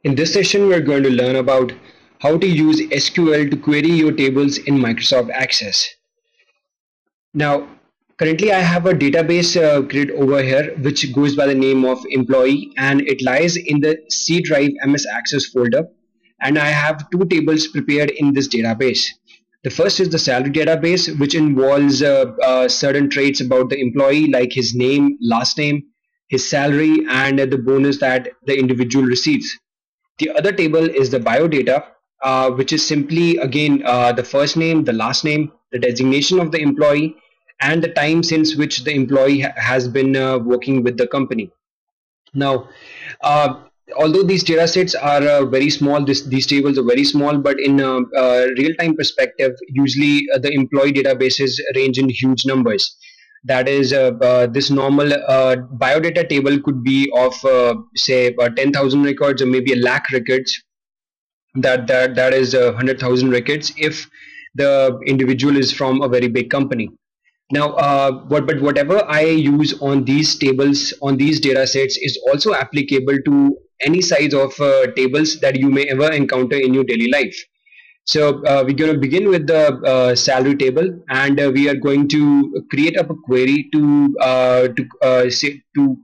In this session, we're going to learn about how to use SQL to query your tables in Microsoft Access. Now, currently I have a database created over here which goes by the name of employee, and it lies in the C drive MS Access folder, and I have two tables prepared in this database. The first is the salary database, which involves certain traits about the employee like his name, last name, his salary, and the bonus that the individual receives. The other table is the biodata, which is simply again the first name, the last name, the designation of the employee, and the time since which the employee has been working with the company. Now, uh, although these data sets are very small, these tables are very small, but in real-time perspective, usually the employee databases range in huge numbers. That is, this normal biodata table could be of say 10,000 records or maybe a lakh records. That is 100,000 records if the individual is from a very big company. Now, but whatever I use on these tables, on these data sets, is also applicable to any size of tables that you may ever encounter in your daily life. So we're going to begin with the salary table, and we are going to create up a query to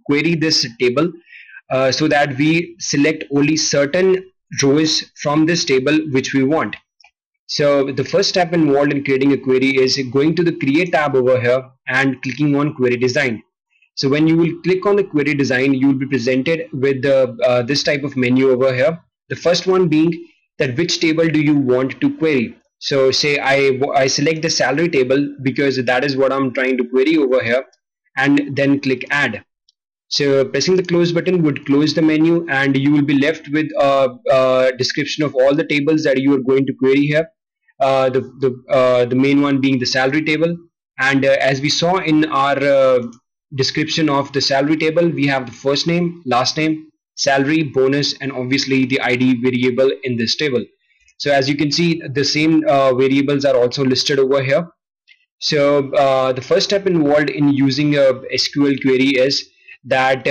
query this table, so that we select only certain rows from this table which we want. So the first step involved in creating a query is going to the create tab over here and clicking on query design. So when you will click on the query design, you will be presented with this type of menu over here. The first one being that which table do you want to query. So say I select the salary table because that is what I'm trying to query over here, and then click add. So pressing the close button would close the menu, and you will be left with a description of all the tables that you are going to query here. The main one being the salary table, and as we saw in our description of the salary table, we have the first name, last name, salary, bonus, and obviously the ID variable in this table. So as you can see, the same variables are also listed over here. So the first step involved in using a SQL query is that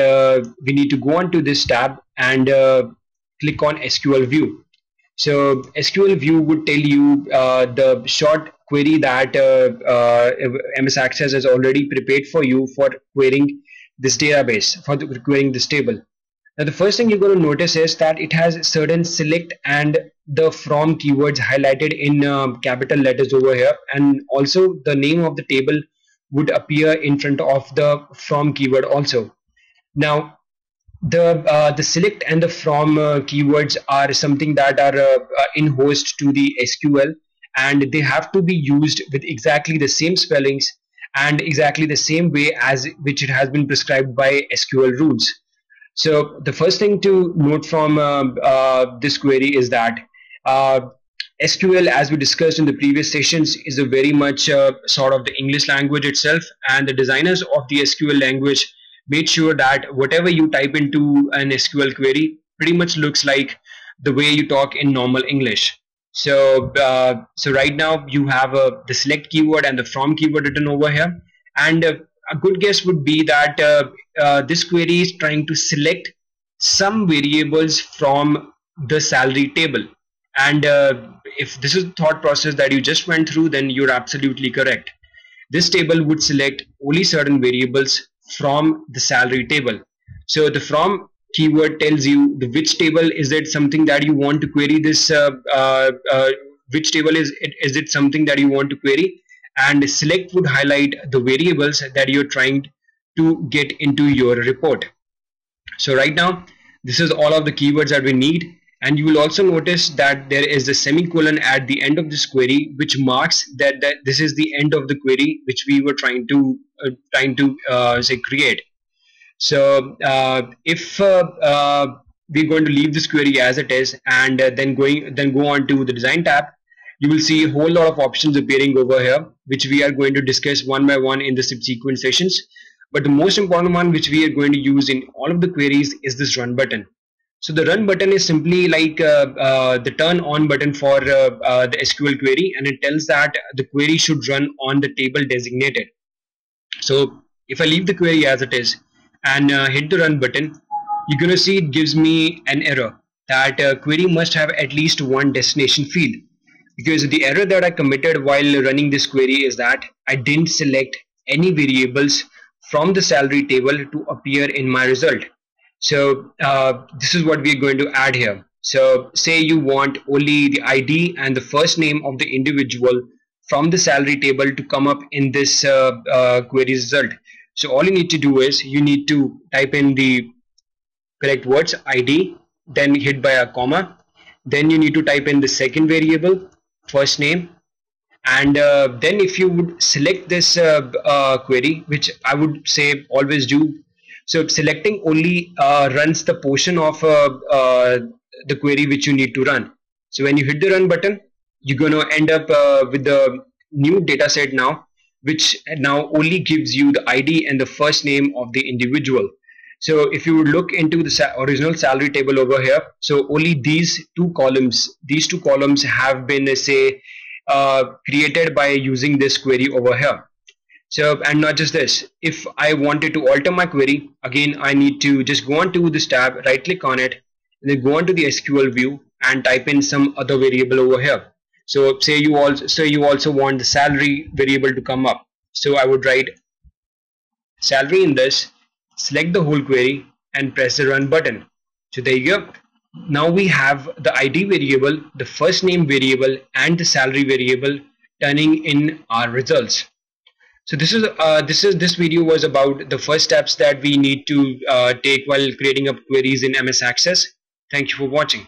we need to go onto this tab and click on SQL view. So SQL view would tell you the short query that MS Access has already prepared for you for querying this database, for querying this table. Now the first thing you're going to notice is that it has certain select and the from keywords highlighted in capital letters over here, and also the name of the table would appear in front of the from keyword also. Now the select and the from keywords are something that are in host to the SQL, and they have to be used with exactly the same spellings and exactly the same way as which it has been prescribed by SQL rules. So the first thing to note from this query is that uh, SQL, as we discussed in the previous sessions, is a very much sort of the English language itself, and the designers of the SQL language made sure that whatever you type into an SQL query pretty much looks like the way you talk in normal English. So, so right now you have the select keyword and the from keyword written over here, and a good guess would be that this query is trying to select some variables from the salary table. And if this is the thought process that you just went through, then you're absolutely correct. This table would select only certain variables from the salary table. So the from keyword tells you the which table is it something that you want to query this which table is it something that you want to query, and select would highlight the variables that you're trying to get into your report. So right now this is all of the keywords that we need, and you will also notice that there is a semicolon at the end of this query which marks that this is the end of the query which we were trying to say create. So if we're going to leave this query as it is, and then go on to the design tab, you will see a whole lot of options appearing over here which we are going to discuss one by one in the subsequent sessions. But the most important one which we are going to use in all of the queries is this run button. So the run button is simply like the turn on button for the SQL query, and it tells that the query should run on the table designated. So if I leave the query as it is and hit the run button, you're going to see it gives me an error that query must have at least one destination field, because the error that I committed while running this query is that I didn't select any variables from the salary table to appear in my result. So this is what we are going to add here. So say you want only the ID and the first name of the individual from the salary table to come up in this query result. So all you need to do is you need to type in the correct words ID, then hit by a comma. Then you need to type in the second variable, first name, and then if you would select this query, which I would say always do. So selecting only runs the portion of the query which you need to run. So when you hit the run button, you're going to end up with the new data set now, which now only gives you the ID and the first name of the individual. So if you would look into the original salary table over here, so only these two columns have been say created by using this query over here. So, and not just this, if I wanted to alter my query, again I need to just go on to this tab, right click on it, and then go on to the SQL view and type in some other variable over here. So say you also want the salary variable to come up. So I would write salary in this, select the whole query, and press the run button. So there you go. Now we have the ID variable, the first name variable, and the salary variable turning in our results. So this video was about the first steps that we need to take while creating up queries in MS Access. Thank you for watching.